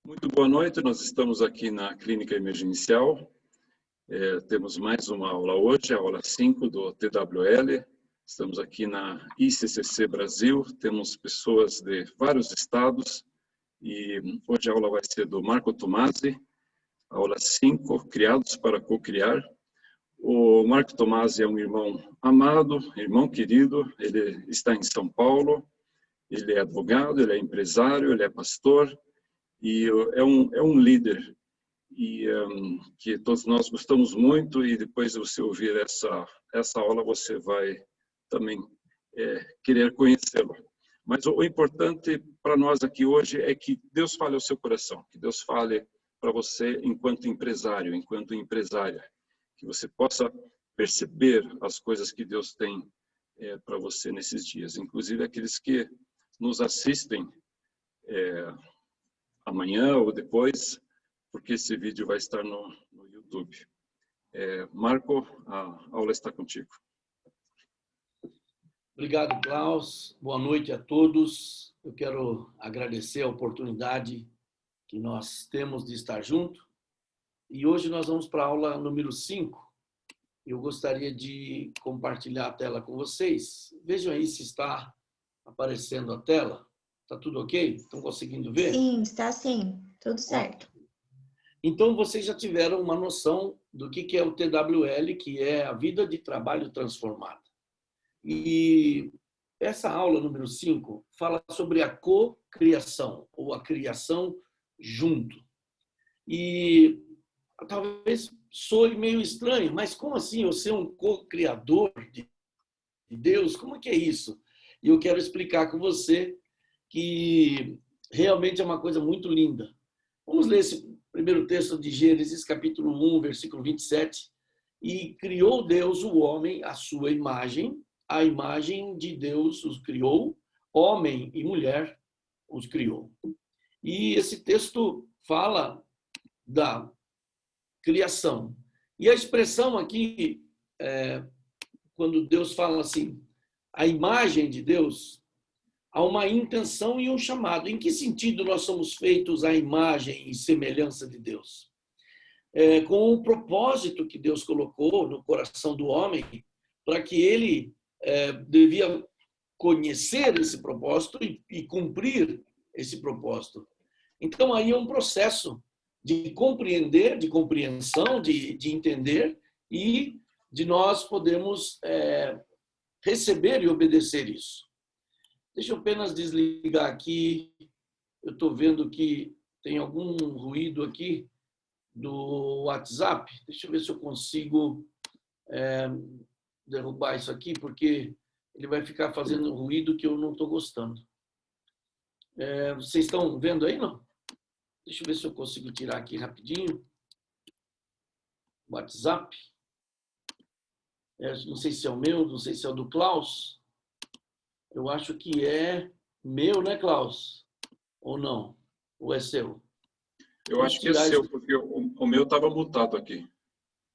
Muito boa noite, nós estamos aqui na Clínica Emergencial. Temos mais uma aula hoje, a aula 5 do TWL. Estamos aqui na ICCC Brasil, temos pessoas de vários estados e hoje a aula vai ser do Marco Tomasi, aula 5, Criados para Co-Criar. O Marco Tomasi é um irmão amado, irmão querido, ele está em São Paulo, ele é advogado, ele é empresário, ele é pastor, e é um líder que todos nós gostamos muito, e depois de você ouvir essa aula você vai também querer conhecê-lo. Mas o importante para nós aqui hoje é que Deus fale ao seu coração, que Deus fale para você enquanto empresário, enquanto empresária, que você possa perceber as coisas que Deus tem para você nesses dias, inclusive aqueles que nos assistem amanhã ou depois, porque esse vídeo vai estar no YouTube. Marco, a aula está contigo. Obrigado, Klaus. Boa noite a todos. Eu quero agradecer a oportunidade que nós temos de estar junto. E hoje nós vamos para a aula número 5. Eu gostaria de compartilhar a tela com vocês. Vejam aí se está aparecendo a tela. Está tudo ok? Estão conseguindo ver? Sim, está sim. Tudo certo. Então, vocês já tiveram uma noção do que é o TWL, que é a vida de trabalho transformada. E essa aula número 5 fala sobre a co-criação, ou a criação junto. E talvez soe meio estranho, mas como assim eu ser um co-criador de Deus? Como é que é isso? E eu quero explicar com você que realmente é uma coisa muito linda. Vamos ler esse primeiro texto de Gênesis, capítulo 1, versículo 27. E criou Deus o homem à sua imagem, a imagem de Deus os criou, homem e mulher os criou. E esse texto fala da criação. E a expressão aqui, quando Deus fala assim, a imagem de Deus, há uma intenção e um chamado. Em que sentido nós somos feitos à imagem e semelhança de Deus? Com o propósito que Deus colocou no coração do homem, para que ele devia conhecer esse propósito e cumprir esse propósito. Então, aí é um processo de compreender, de compreensão, de entender e de nós podermos receber e obedecer isso. Deixa eu apenas desligar aqui. Eu estou vendo que tem algum ruído aqui do WhatsApp. Deixa eu ver se eu consigo derrubar isso aqui, porque ele vai ficar fazendo ruído que eu não estou gostando. Vocês estão vendo aí, não? Deixa eu ver se eu consigo tirar aqui rapidinho. WhatsApp. Não sei se é o meu, não sei se é o do Klaus. Eu acho que é meu, né, Klaus? Ou não? Ou é seu? Eu acho que é seu, porque o meu estava mutado aqui.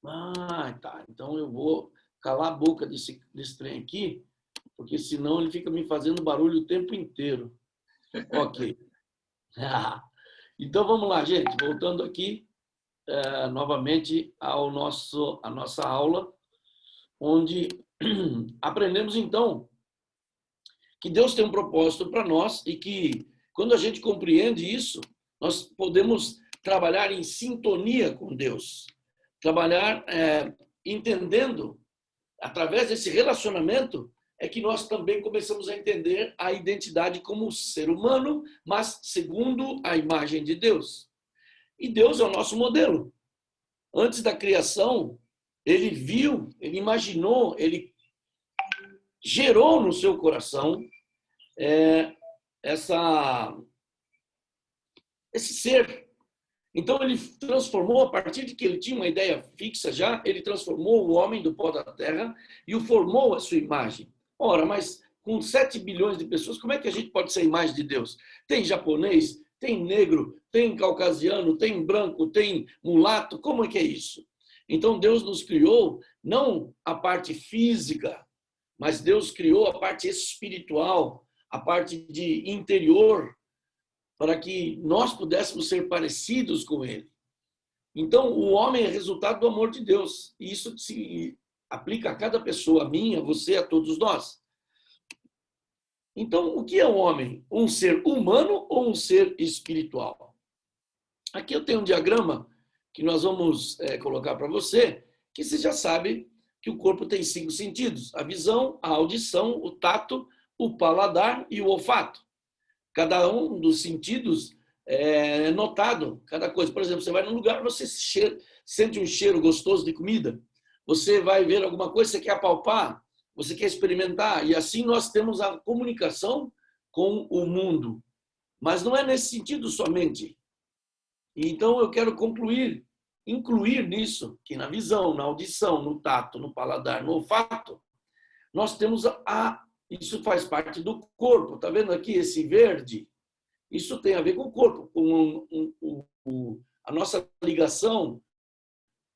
Ah, tá. Então eu vou calar a boca desse trem aqui, porque senão ele fica me fazendo barulho o tempo inteiro. Ok. Então vamos lá, gente. Voltando aqui novamente à nossa aula, onde aprendemos então que Deus tem um propósito para nós e que, quando a gente compreende isso, nós podemos trabalhar em sintonia com Deus. Trabalhar entendendo, através desse relacionamento, é que nós também começamos a entender a identidade como ser humano, mas segundo a imagem de Deus. E Deus é o nosso modelo. Antes da criação, ele viu, ele imaginou, ele gerou no seu coração esse ser. Então, ele transformou, a partir de que ele tinha uma ideia fixa já, ele transformou o homem do pó da terra e o formou à sua imagem. Ora, mas com 7 bilhões de pessoas, como é que a gente pode ser a imagem de Deus? Tem japonês, tem negro, tem caucasiano, tem branco, tem mulato, como é que é isso? Então, Deus nos criou, não a parte física, mas Deus criou a parte espiritual, a parte de interior, para que nós pudéssemos ser parecidos com ele. Então, o homem é resultado do amor de Deus. E isso se aplica a cada pessoa, a mim, a você, a todos nós. Então, o que é o homem? Um ser humano ou um ser espiritual? Aqui eu tenho um diagrama que nós vamos colocar para você, que você já sabe que o corpo tem 5 sentidos: a visão, a audição, o tato, o paladar e o olfato. Cada um dos sentidos é notado, cada coisa. Por exemplo, você vai num lugar, você sente um cheiro gostoso de comida, você vai ver alguma coisa, você quer apalpar, você quer experimentar, e assim nós temos a comunicação com o mundo. Mas não é nesse sentido somente. Então eu quero incluir nisso, que na visão, na audição, no tato, no paladar, no olfato, nós temos isso faz parte do corpo. Está vendo aqui esse verde? Isso tem a ver com o corpo, com a nossa ligação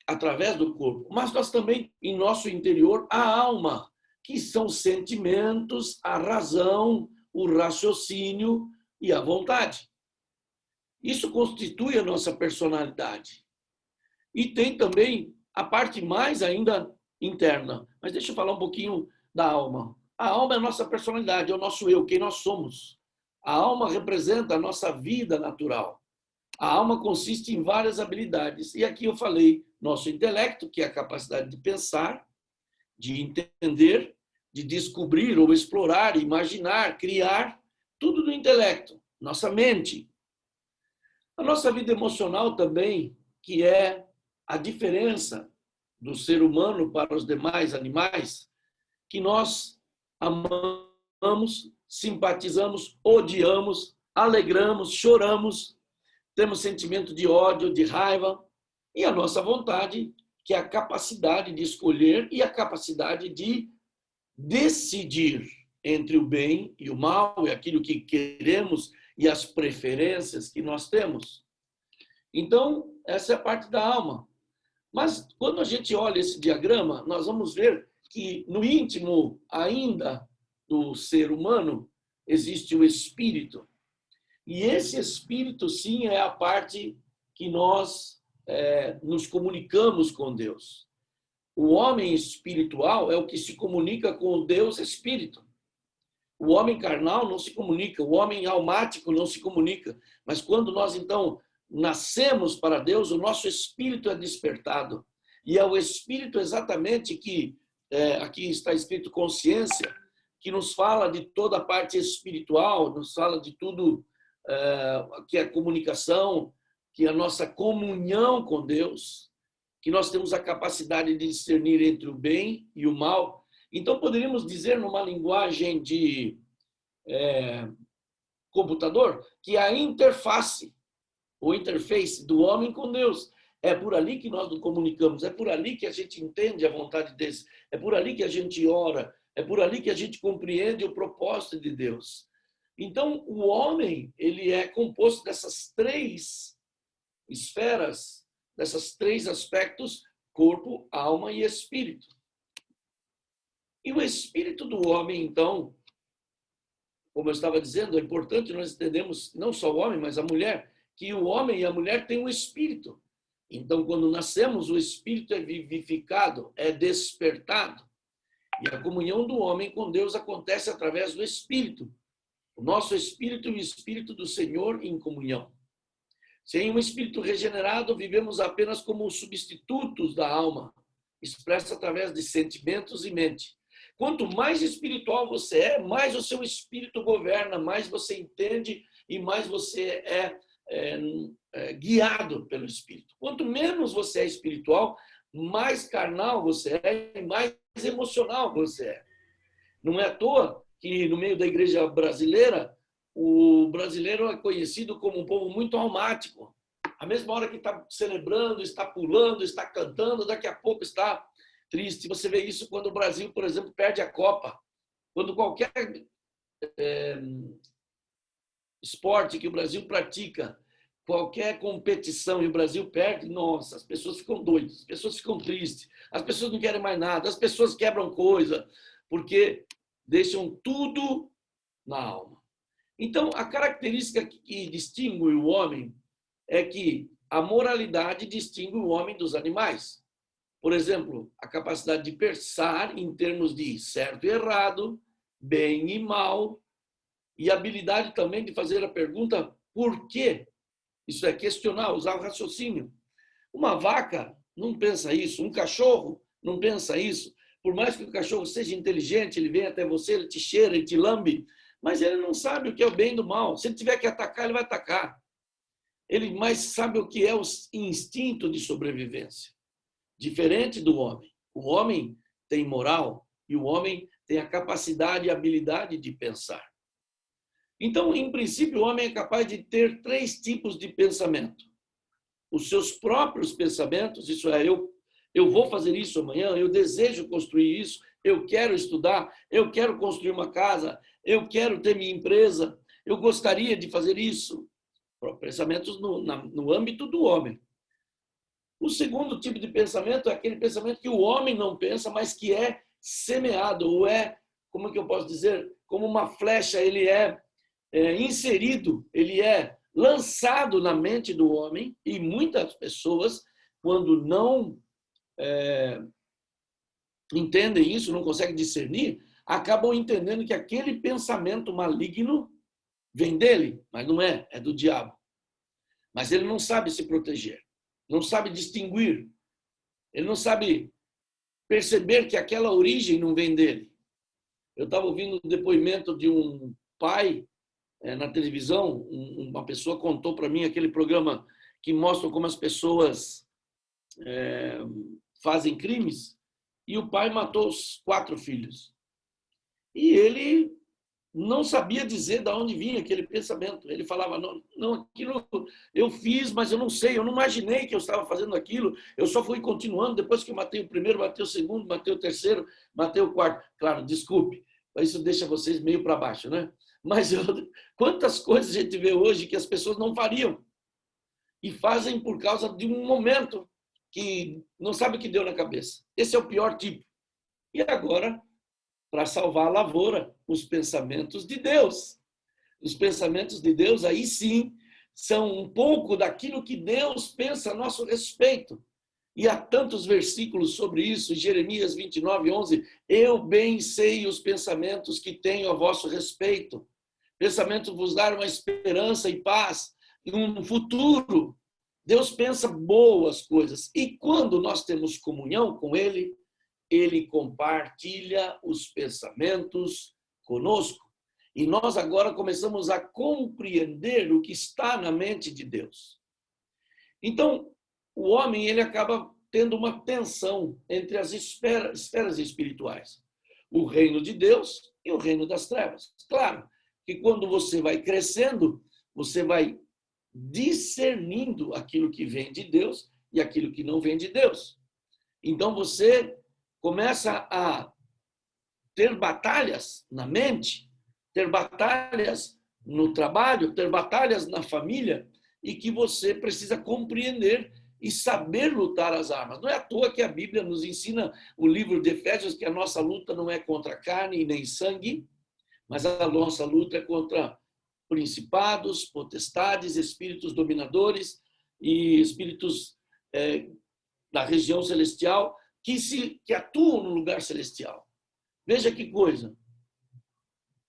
através do corpo. Mas nós também, em nosso interior, a alma, que são os sentimentos, a razão, o raciocínio e a vontade. Isso constitui a nossa personalidade. E tem também a parte mais ainda interna. Mas deixa eu falar um pouquinho da alma. A alma é a nossa personalidade, é o nosso eu, quem nós somos. A alma representa a nossa vida natural. A alma consiste em várias habilidades. E aqui eu falei nosso intelecto, que é a capacidade de pensar, de entender, de descobrir ou explorar, imaginar, criar, tudo no intelecto, nossa mente. A nossa vida emocional também, que é a diferença do ser humano para os demais animais, que nós amamos, simpatizamos, odiamos, alegramos, choramos, temos sentimento de ódio, de raiva, e a nossa vontade, que é a capacidade de escolher e a capacidade de decidir entre o bem e o mal, e aquilo que queremos e as preferências que nós temos. Então, essa é a parte da alma. Mas, quando a gente olha esse diagrama, nós vamos ver que no íntimo ainda do ser humano existe o espírito. E esse espírito, sim, é a parte que nós nos comunicamos com Deus. O homem espiritual é o que se comunica com o Deus espírito. O homem carnal não se comunica, o homem almático não se comunica. Mas quando nós, então, nascemos para Deus, o nosso espírito é despertado. E é o espírito exatamente que, aqui está escrito consciência, que nos fala de toda a parte espiritual, nos fala de tudo que é comunicação, que é a nossa comunhão com Deus, que nós temos a capacidade de discernir entre o bem e o mal. Então, poderíamos dizer, numa linguagem de computador, que a interface, ou interface do homem com Deus, é por ali que nós nos comunicamos, é por ali que a gente entende a vontade de Deus, é por ali que a gente ora, é por ali que a gente compreende o propósito de Deus. Então, o homem, ele é composto dessas 3 esferas, desses 3 aspectos: corpo, alma e espírito. E o espírito do homem, então, como eu estava dizendo, é importante nós entendermos, não só o homem, mas a mulher, que o homem e a mulher têm um espírito. Então, quando nascemos, o espírito é vivificado, é despertado. E a comunhão do homem com Deus acontece através do espírito. O nosso espírito e o espírito do Senhor em comunhão. Sem um espírito regenerado, vivemos apenas como substitutos da alma, expressa através de sentimentos e mente. Quanto mais espiritual você é, mais o seu espírito governa, mais você entende e mais você é guiado pelo espírito. Quanto menos você é espiritual, mais carnal você é e mais emocional você é. Não é à toa que no meio da igreja brasileira, o brasileiro é conhecido como um povo muito almático. A mesma hora que está celebrando, está pulando, está cantando, daqui a pouco está triste. Você vê isso quando o Brasil, por exemplo, perde a Copa. Quando qualquer esporte que o Brasil pratica, qualquer competição e o Brasil perde, nossa, as pessoas ficam doidas, as pessoas ficam tristes, as pessoas não querem mais nada, as pessoas quebram coisa, porque deixam tudo na alma. Então, a característica que distingue o homem é que a moralidade distingue o homem dos animais. Por exemplo, a capacidade de pensar em termos de certo e errado, bem e mal, e a habilidade também de fazer a pergunta por quê? Isso é questionar, usar o raciocínio. Uma vaca não pensa isso, um cachorro não pensa isso. Por mais que o cachorro seja inteligente, ele vem até você, ele te cheira, ele te lambe, mas ele não sabe o que é o bem e do mal. Se ele tiver que atacar, ele vai atacar. Ele mais sabe o que é o instinto de sobrevivência. Diferente do homem. O homem tem moral e o homem tem a capacidade e habilidade de pensar. Então, em princípio, o homem é capaz de ter 3 tipos de pensamento. Os seus próprios pensamentos, isso é, eu vou fazer isso amanhã, eu desejo construir isso, eu quero estudar, eu quero construir uma casa, eu quero ter minha empresa, eu gostaria de fazer isso. Pensamentos no âmbito do homem. O segundo tipo de pensamento é aquele pensamento que o homem não pensa, mas que é semeado, ou é, como que eu posso dizer, como uma flecha, ele é inserido, ele é lançado na mente do homem, e muitas pessoas, quando não entendem isso, não conseguem discernir, acabam entendendo que aquele pensamento maligno vem dele, mas não é, é do diabo. Mas ele não sabe se proteger, não sabe distinguir, ele não sabe perceber que aquela origem não vem dele. Eu estava ouvindo o depoimento de um pai na televisão, uma pessoa contou para mim aquele programa que mostra como as pessoas fazem crimes, e o pai matou os 4 filhos. E ele não sabia dizer de onde vinha aquele pensamento. Ele falava, não, aquilo eu fiz, mas eu não sei, eu não imaginei que eu estava fazendo aquilo, eu só fui continuando, depois que eu matei o primeiro, matei o segundo, matei o terceiro, matei o quarto. Claro, desculpe, isso deixa vocês meio para baixo, né? Mas quantas coisas a gente vê hoje que as pessoas não fariam e fazem por causa de um momento que não sabe o que deu na cabeça. Esse é o pior tipo. E agora, para salvar a lavoura, os pensamentos de Deus. Os pensamentos de Deus, aí sim, são um pouco daquilo que Deus pensa a nosso respeito. E há tantos versículos sobre isso, Jeremias 29:11, eu bem sei os pensamentos que tenho a vosso respeito. Pensamento vos dar uma esperança e paz, e um futuro. Deus pensa boas coisas. E quando nós temos comunhão com Ele, Ele compartilha os pensamentos conosco. E nós agora começamos a compreender o que está na mente de Deus. Então, o homem ele acaba tendo uma tensão entre as esferas espirituais. O reino de Deus e o reino das trevas. Claro que quando você vai crescendo, você vai discernindo aquilo que vem de Deus e aquilo que não vem de Deus. Então você começa a ter batalhas na mente, ter batalhas no trabalho, ter batalhas na família, e que você precisa compreender e saber lutar as armas. Não é à toa que a Bíblia nos ensina, o livro de Efésios, que a nossa luta não é contra carne nem sangue, mas a nossa luta é contra principados, potestades, espíritos dominadores e espíritos da região celestial que atuam no lugar celestial. Veja que coisa.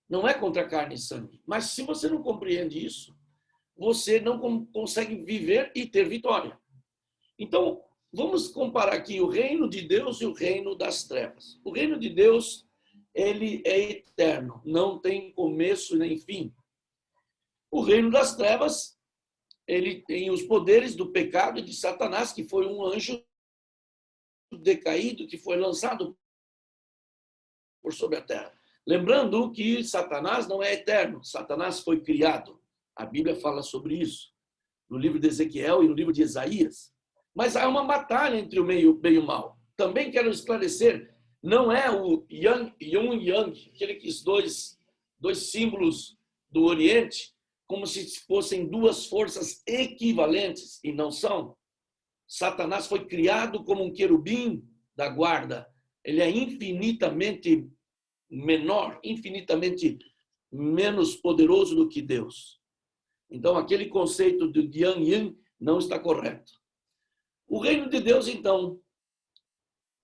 Não é contra carne e sangue. Mas se você não compreende isso, você não consegue viver e ter vitória. Então, vamos comparar aqui o reino de Deus e o reino das trevas. O reino de Deus, ele é eterno, não tem começo nem fim. O reino das trevas, ele tem os poderes do pecado e de Satanás, que foi um anjo decaído, que foi lançado por sobre a terra. Lembrando que Satanás não é eterno, Satanás foi criado. A Bíblia fala sobre isso, no livro de Ezequiel e no livro de Isaías. Mas há uma batalha entre o bem e o mal. Também quero esclarecer, não é o Yin e Yang, aqueles dois símbolos do Oriente, como se fossem 2 forças equivalentes, e não são. Satanás foi criado como um querubim da guarda. Ele é infinitamente menor, infinitamente menos poderoso do que Deus. Então, aquele conceito do Yang Yin não está correto. O reino de Deus, então,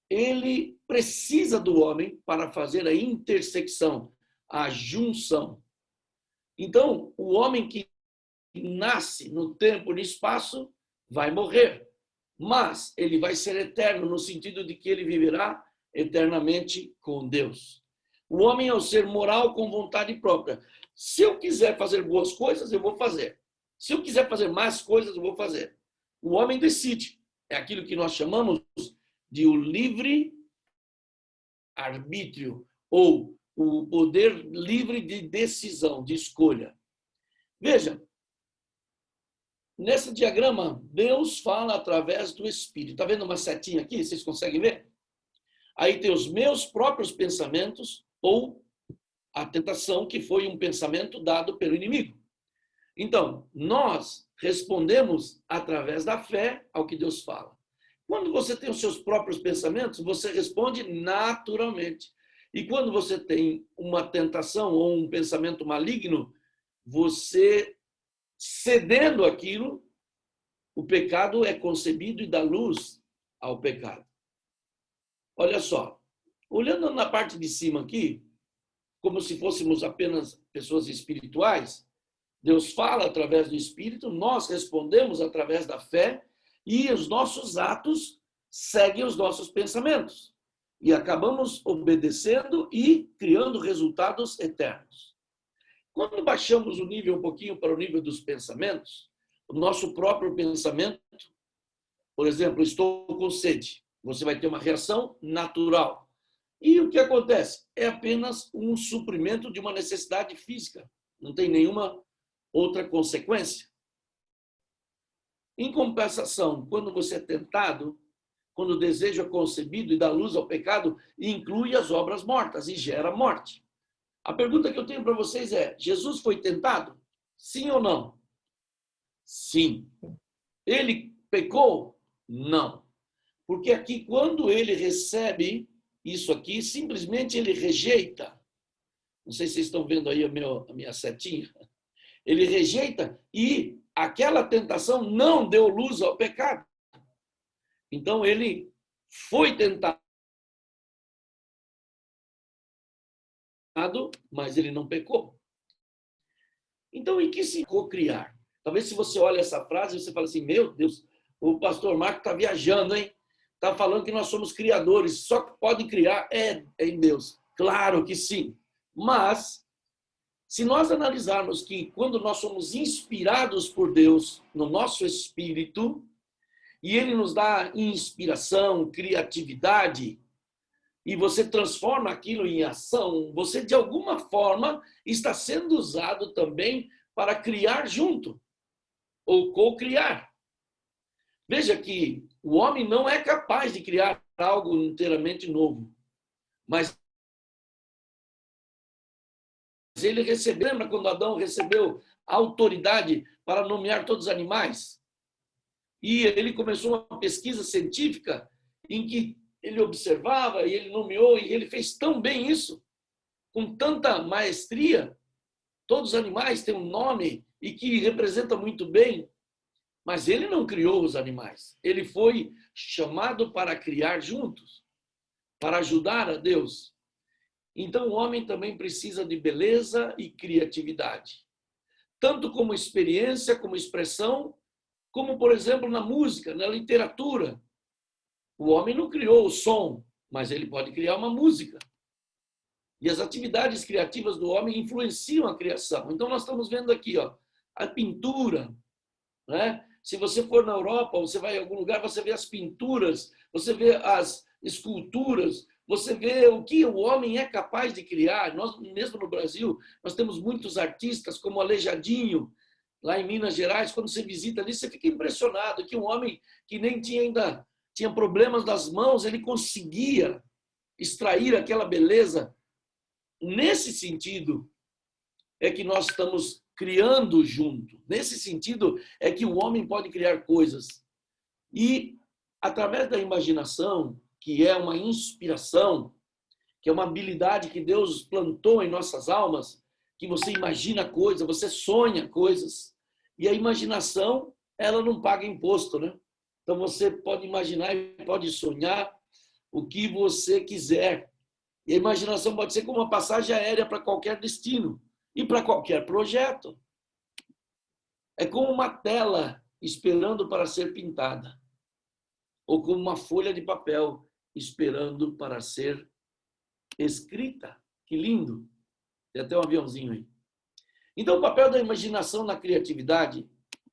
ele precisa do homem para fazer a intersecção, a junção. Então, o homem que nasce no tempo e no espaço vai morrer, mas ele vai ser eterno no sentido de que ele viverá eternamente com Deus. O homem é o ser moral com vontade própria. Se eu quiser fazer boas coisas, eu vou fazer. Se eu quiser fazer más coisas, eu vou fazer. O homem decide. É aquilo que nós chamamos de o livre arbítrio ou o poder livre de decisão, de escolha. Veja, nesse diagrama, Deus fala através do Espírito. Está vendo uma setinha aqui? Vocês conseguem ver? Aí tem os meus próprios pensamentos ou a tentação, que foi um pensamento dado pelo inimigo. Então, nós respondemos através da fé ao que Deus fala. Quando você tem os seus próprios pensamentos, você responde naturalmente. E quando você tem uma tentação ou um pensamento maligno, você, cedendo aquilo, o pecado é concebido e dá luz ao pecado. Olha só, olhando na parte de cima aqui, como se fôssemos apenas pessoas espirituais, Deus fala através do Espírito, nós respondemos através da fé e os nossos atos seguem os nossos pensamentos. E acabamos obedecendo e criando resultados eternos. Quando baixamos o nível um pouquinho para o nível dos pensamentos, o nosso próprio pensamento, por exemplo, estou com sede, você vai ter uma reação natural. E o que acontece? É apenas um suprimento de uma necessidade física. Não tem nenhuma outra consequência. Em compensação, quando você é tentado, quando o desejo é concebido e dá luz ao pecado, inclui as obras mortas e gera morte. A pergunta que eu tenho para vocês é: Jesus foi tentado? Sim ou não? Sim. Ele pecou? Não. Porque aqui, quando ele recebe isso aqui, simplesmente ele rejeita. Não sei se vocês estão vendo aí a minha setinha. Ele rejeita e aquela tentação não deu luz ao pecado. Então, ele foi tentado, mas ele não pecou. Então, em que se co-criar? Talvez se você olha essa frase, você fala assim: meu Deus, o pastor Marco está viajando, hein? Está falando que nós somos criadores, só que pode criar é em Deus. Claro que sim. Mas, se nós analisarmos que quando nós somos inspirados por Deus no nosso espírito, e ele nos dá inspiração, criatividade, e você transforma aquilo em ação, você de alguma forma está sendo usado também para criar junto, ou co-criar. Veja que o homem não é capaz de criar algo inteiramente novo, mas ele recebeu, lembra quando Adão recebeu a autoridade para nomear todos os animais? E ele começou uma pesquisa científica em que ele observava e ele nomeou, e ele fez tão bem isso, com tanta maestria. Todos os animais têm um nome e que representa muito bem, mas ele não criou os animais. Ele foi chamado para criar juntos, para ajudar a Deus. Então, o homem também precisa de beleza e criatividade, tanto como experiência, como expressão, como, por exemplo, na música, na literatura. O homem não criou o som, mas ele pode criar uma música. E as atividades criativas do homem influenciam a criação. Então, nós estamos vendo aqui, ó, a pintura, né? Se você for na Europa, você vai em algum lugar, você vê as pinturas, você vê as esculturas, você vê o que o homem é capaz de criar. Nós, mesmo no Brasil, nós temos muitos artistas, como Aleijadinho, lá em Minas Gerais. Quando você visita ali, você fica impressionado que um homem que nem tinha problemas das mãos, ele conseguia extrair aquela beleza. Nesse sentido é que nós estamos criando junto. Nesse sentido é que o homem pode criar coisas. E, através da imaginação, que é uma inspiração, que é uma habilidade que Deus plantou em nossas almas, que você imagina coisas, você sonha coisas. E a imaginação, ela não paga imposto, né? Então você pode imaginar e pode sonhar o que você quiser. E a imaginação pode ser como uma passagem aérea para qualquer destino e para qualquer projeto. É como uma tela esperando para ser pintada, ou como uma folha de papel esperando para ser escrita. Que lindo! Tem até um aviãozinho aí. Então, o papel da imaginação na criatividade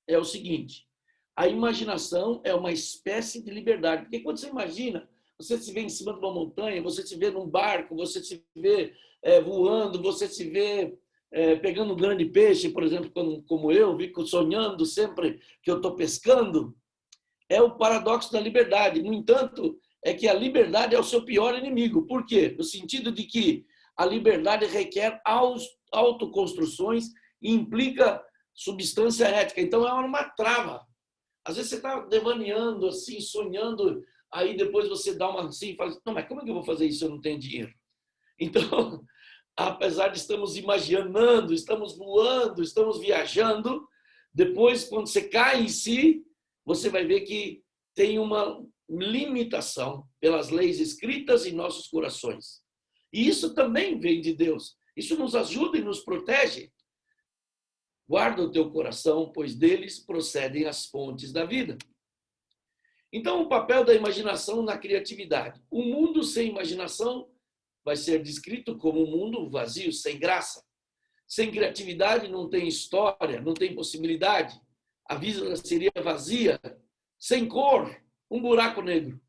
é o seguinte: a imaginação é uma espécie de liberdade. Porque quando você imagina, você se vê em cima de uma montanha, você se vê num barco, você se vê voando, você se vê pegando um grande peixe, por exemplo, como eu, fico sonhando sempre que eu estou pescando. É o paradoxo da liberdade. No entanto, é que a liberdade é o seu pior inimigo. Por quê? No sentido de que a liberdade requer autoconstruções e implica substância ética. Então, é uma trava. Às vezes você está devaneando, assim, sonhando, aí depois você dá uma assim e fala, não, mas como é que eu vou fazer isso se eu não tenho dinheiro? Então, apesar de estamos imaginando, estamos voando, estamos viajando, depois, quando você cai em si, você vai ver que tem uma limitação pelas leis escritas em nossos corações. E isso também vem de Deus. Isso nos ajuda e nos protege. Guarda o teu coração, pois deles procedem as fontes da vida. Então, o papel da imaginação na criatividade. O mundo sem imaginação vai ser descrito como um mundo vazio, sem graça. Sem criatividade não tem história, não tem possibilidade. A vida seria vazia, sem cor, um buraco negro.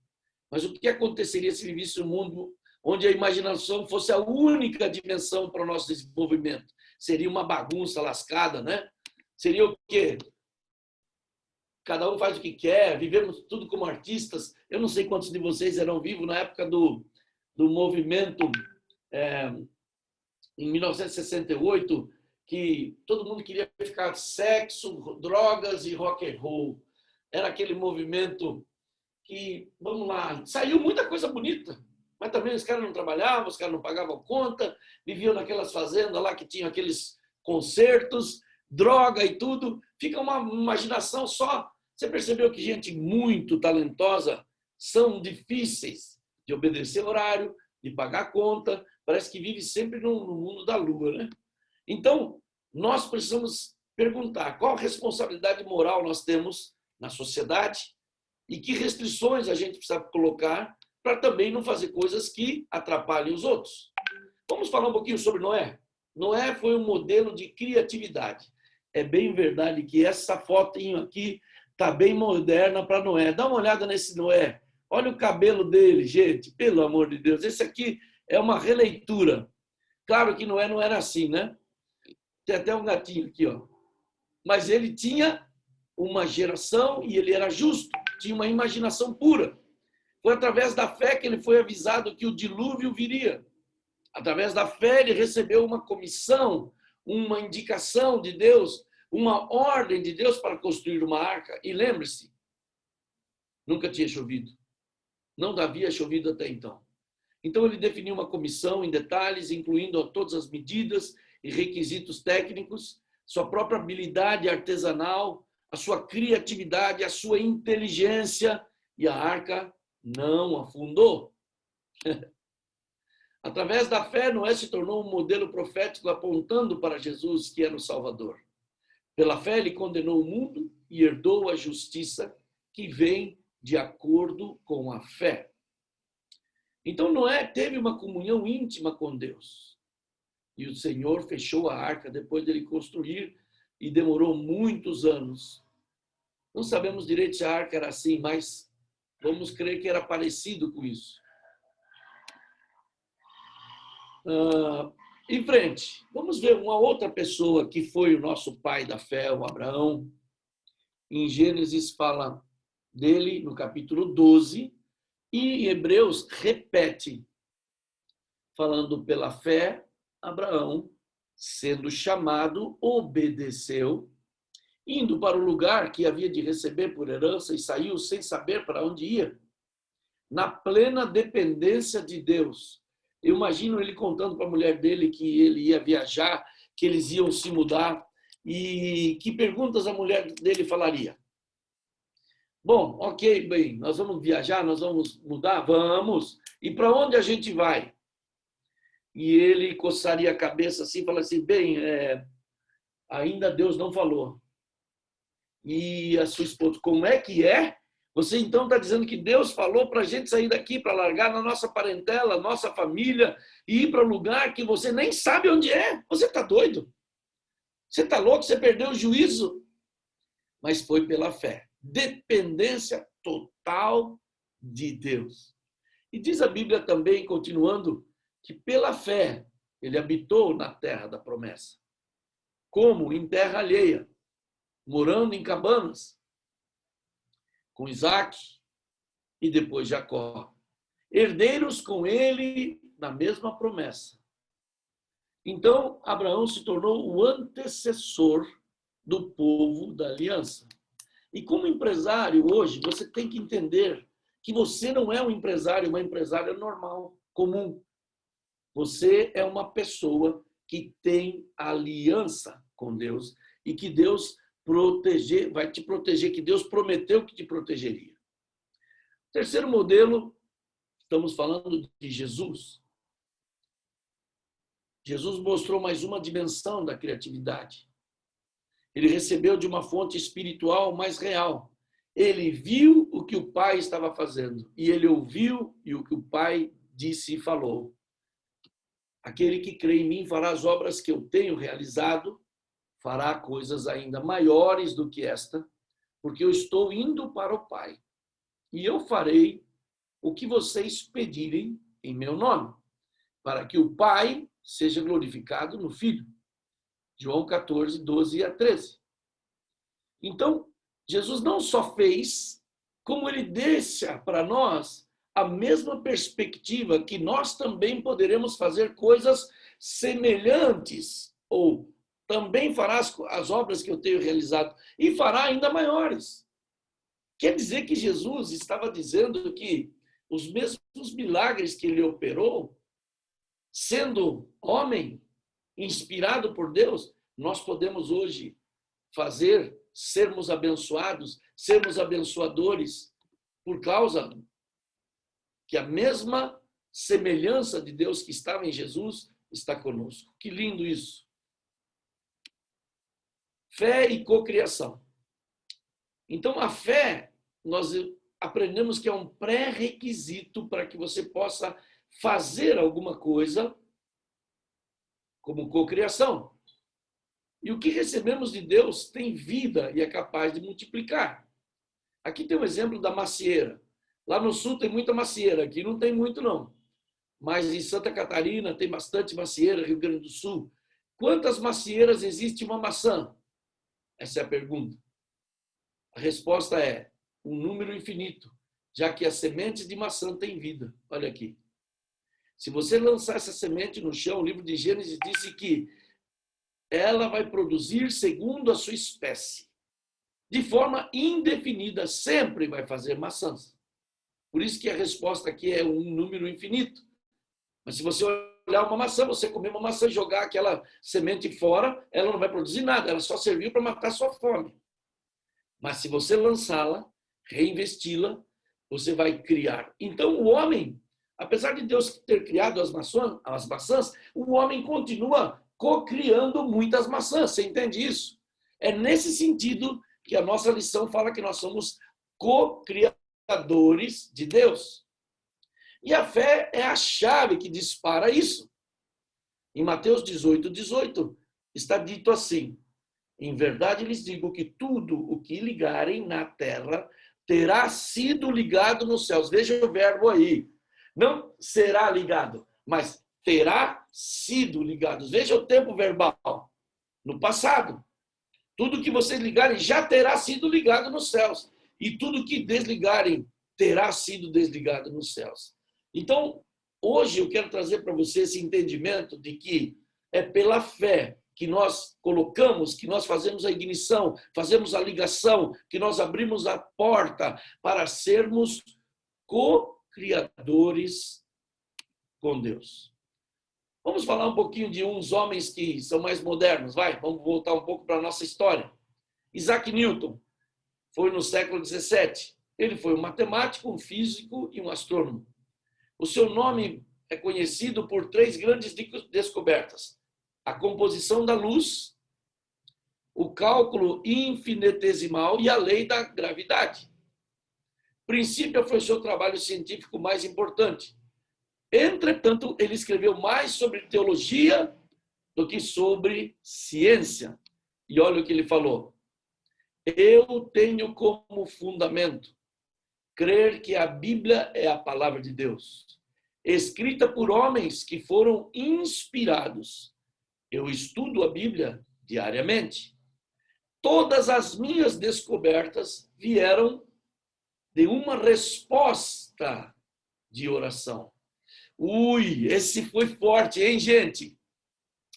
Mas o que aconteceria se vivesse um mundo onde a imaginação fosse a única dimensão para o nosso desenvolvimento? Seria uma bagunça lascada, né? Seria o quê? Cada um faz o que quer, vivemos tudo como artistas. Eu não sei quantos de vocês eram vivos na época do movimento em 1968, que todo mundo queria ficar sexo, drogas e rock and roll. Era aquele movimento que, vamos lá, saiu muita coisa bonita, mas também os caras não trabalhavam, os caras não pagavam conta, viviam naquelas fazendas lá que tinham aqueles concertos, droga e tudo. Fica uma imaginação só. Você percebeu que gente muito talentosa são difíceis de obedecer horário, de pagar conta, parece que vive sempre no mundo da lua, né? Então, nós precisamos perguntar qual responsabilidade moral nós temos na sociedade e que restrições a gente precisa colocar para também não fazer coisas que atrapalhem os outros. Vamos falar um pouquinho sobre Noé. Noé foi um modelo de criatividade. É bem verdade que essa fotinho aqui está bem moderna para Noé. Dá uma olhada nesse Noé. Olha o cabelo dele, gente, pelo amor de Deus. Esse aqui é uma releitura. Claro que Noé não era assim, né? Tem até um gatinho aqui, ó. Mas ele tinha uma geração e ele era justo, tinha uma imaginação pura. Foi através da fé que ele foi avisado que o dilúvio viria. Através da fé ele recebeu uma comissão, uma indicação de Deus, uma ordem de Deus para construir uma arca. E lembre-se, nunca tinha chovido. Não havia chovido até então. Então ele definiu uma comissão em detalhes, incluindo todas as medidas e requisitos técnicos, sua própria habilidade artesanal, a sua criatividade, a sua inteligência, e a arca não afundou. Através da fé, Noé se tornou um modelo profético apontando para Jesus, que era o Salvador. Pela fé, ele condenou o mundo e herdou a justiça que vem de acordo com a fé. Então, Noé teve uma comunhão íntima com Deus. E o Senhor fechou a arca depois dele construir e demorou muitos anos. Não sabemos direito se a arca era assim, mas vamos crer que era parecido com isso. Em frente, vamos ver uma outra pessoa que foi o nosso pai da fé, o Abraão. Em Gênesis fala dele no capítulo 12 e em Hebreus repete, falando pela fé, Abraão, sendo chamado, obedeceu, indo para o lugar que havia de receber por herança e saiu sem saber para onde ia, na plena dependência de Deus. Eu imagino ele contando para a mulher dele que ele ia viajar, que eles iam se mudar e que perguntas a mulher dele falaria. Bom, ok, bem, nós vamos viajar, nós vamos mudar? Vamos. E para onde a gente vai? E ele coçaria a cabeça assim e falaria assim, bem, ainda Deus não falou. E a sua esposa, como é que é? Você então está dizendo que Deus falou para a gente sair daqui, para largar na nossa parentela, nossa família, e ir para um lugar que você nem sabe onde é? Você está doido? Você está louco? Você perdeu o juízo? Mas foi pela fé. Dependência total de Deus. E diz a Bíblia também, continuando, que pela fé ele habitou na terra da promessa. Como? Em terra alheia, morando em cabanas, com Isaac e depois Jacó. Herdeiros com ele na mesma promessa. Então, Abraão se tornou o antecessor do povo da aliança. E como empresário hoje, você tem que entender que você não é um empresário, uma empresária normal, comum. Você é uma pessoa que tem aliança com Deus e que Deus vai te proteger, que Deus prometeu que te protegeria. Terceiro modelo, estamos falando de Jesus. Jesus mostrou mais uma dimensão da criatividade. Ele recebeu de uma fonte espiritual mais real. Ele viu o que o Pai estava fazendo e ele ouviu o que o Pai disse e falou. Aquele que crê em mim fará as obras que eu tenho realizado, fará coisas ainda maiores do que esta, porque eu estou indo para o Pai. E eu farei o que vocês pedirem em meu nome, para que o Pai seja glorificado no Filho. João 14, 12 a 13. Então, Jesus não só fez, como ele deixa para nós a mesma perspectiva que nós também poderemos fazer coisas semelhantes, ou também fará as obras que eu tenho realizado, e fará ainda maiores. Quer dizer que Jesus estava dizendo que os mesmos milagres que ele operou, sendo homem, inspirado por Deus, nós podemos hoje fazer, sermos abençoados, sermos abençoadores, por causa que a mesma semelhança de Deus que estava em Jesus está conosco. Que lindo isso! Fé e cocriação. Então, a fé, nós aprendemos que é um pré-requisito para que você possa fazer alguma coisa como cocriação. E o que recebemos de Deus tem vida e é capaz de multiplicar. Aqui tem um exemplo da macieira. Lá no sul tem muita macieira, aqui não tem muito não. Mas em Santa Catarina tem bastante macieira, Rio Grande do Sul. Quantas macieiras existe uma maçã? Essa é a pergunta. A resposta é um número infinito, já que as sementes de maçã têm vida. Olha aqui. Se você lançar essa semente no chão, o livro de Gênesis diz que ela vai produzir segundo a sua espécie. De forma indefinida, sempre vai fazer maçãs. Por isso que a resposta aqui é um número infinito. Mas se você olhar uma maçã, você comer uma maçã e jogar aquela semente fora, ela não vai produzir nada, ela só serviu para matar sua fome. Mas se você lançá-la, reinvesti-la, você vai criar. Então o homem, apesar de Deus ter criado as maçãs, o homem continua cocriando muitas maçãs. Você entende isso? É nesse sentido que a nossa lição fala que nós somos co-criadores de Deus. E a fé é a chave que dispara isso. Em Mateus 18, 18, está dito assim: em verdade lhes digo que tudo o que ligarem na terra terá sido ligado nos céus. Veja o verbo aí. Não será ligado, mas terá sido ligado. Veja o tempo verbal. No passado. Tudo que vocês ligarem já terá sido ligado nos céus. E tudo que desligarem terá sido desligado nos céus. Então, hoje eu quero trazer para você esse entendimento de que é pela fé que nós colocamos, que nós fazemos a ignição, fazemos a ligação, que nós abrimos a porta para sermos co-criadores com Deus. Vamos falar um pouquinho de uns homens que são mais modernos, vai? Vamos voltar um pouco para a nossa história. Isaac Newton foi no século XVII. Ele foi um matemático, um físico e um astrônomo. O seu nome é conhecido por 3 grandes descobertas: a composição da luz, o cálculo infinitesimal e a lei da gravidade. O princípio foi seu trabalho científico mais importante. Entretanto, ele escreveu mais sobre teologia do que sobre ciência. E olha o que ele falou: eu tenho como fundamento crer que a Bíblia é a palavra de Deus, escrita por homens que foram inspirados. Eu estudo a Bíblia diariamente. Todas as minhas descobertas vieram de uma resposta de oração. Ui, esse foi forte, hein, gente?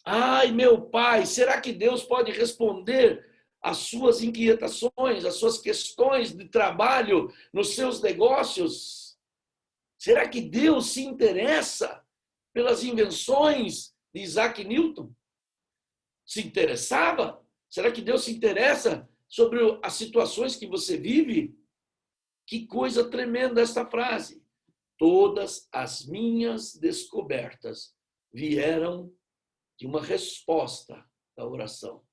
Ai, meu pai, será que Deus pode responder às suas inquietações, às suas questões de trabalho, nos seus negócios? Será que Deus se interessa pelas invenções de Isaac Newton? Se interessava? Será que Deus se interessa sobre as situações que você vive? Que coisa tremenda esta frase. Todas as minhas descobertas vieram de uma resposta da oração.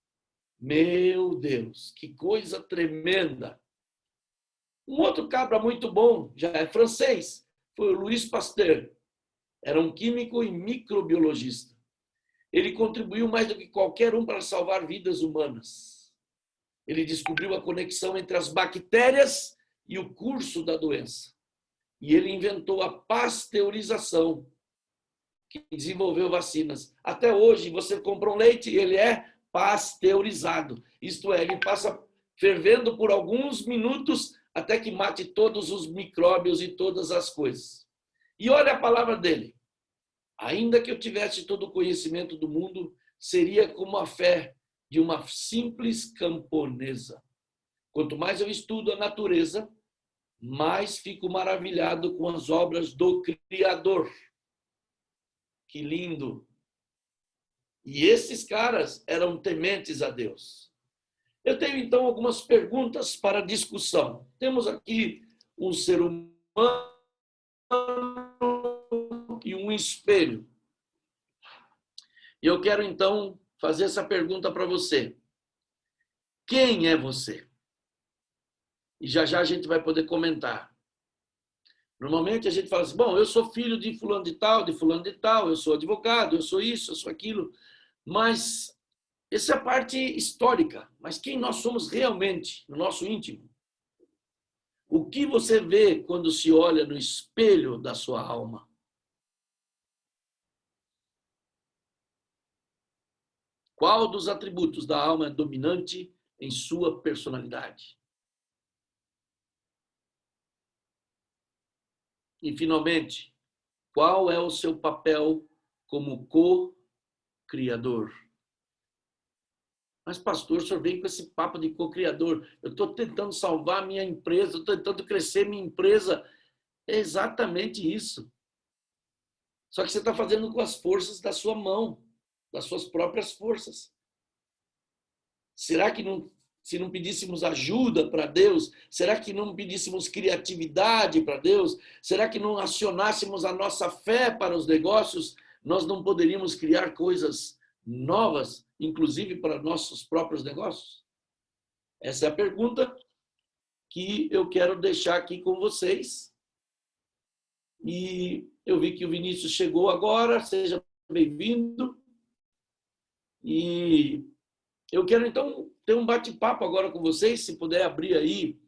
Meu Deus, que coisa tremenda. Um outro cabra muito bom, já é francês, foi o Louis Pasteur. Era um químico e microbiologista. Ele contribuiu mais do que qualquer um para salvar vidas humanas. Ele descobriu a conexão entre as bactérias e o curso da doença. E ele inventou a pasteurização, que desenvolveu vacinas. Até hoje, você compra um leite e ele é pasteurizado. Isto é, ele passa fervendo por alguns minutos até que mate todos os micróbios e todas as coisas. E olha a palavra dele. Ainda que eu tivesse todo o conhecimento do mundo, seria como a fé de uma simples camponesa. Quanto mais eu estudo a natureza, mais fico maravilhado com as obras do Criador. Que lindo! E esses caras eram tementes a Deus. Eu tenho, então, algumas perguntas para discussão. Temos aqui um ser humano e um espelho. E eu quero, então, fazer essa pergunta para você. Quem é você? E já já a gente vai poder comentar. Normalmente a gente fala assim, bom, eu sou filho de fulano de tal, eu sou advogado, eu sou isso, eu sou aquilo. Mas essa é a parte histórica. Mas quem nós somos realmente, no nosso íntimo? O que você vê quando se olha no espelho da sua alma? Qual dos atributos da alma é dominante em sua personalidade? E, finalmente, qual é o seu papel como co-criador? Mas, pastor, o senhor vem com esse papo de co-criador. Eu estou tentando salvar a minha empresa, estou tentando crescer minha empresa. É exatamente isso. Só que você está fazendo com as forças da sua mão, das suas próprias forças. Será que se não pedíssemos ajuda para Deus? Será que não pedíssemos criatividade para Deus? Será que não acionássemos a nossa fé para os negócios? Nós não poderíamos criar coisas novas, inclusive para nossos próprios negócios? Essa é a pergunta que eu quero deixar aqui com vocês. E eu vi que o Vinícius chegou agora, seja bem-vindo. E eu quero, então, ter um bate-papo agora com vocês, se puder abrir aí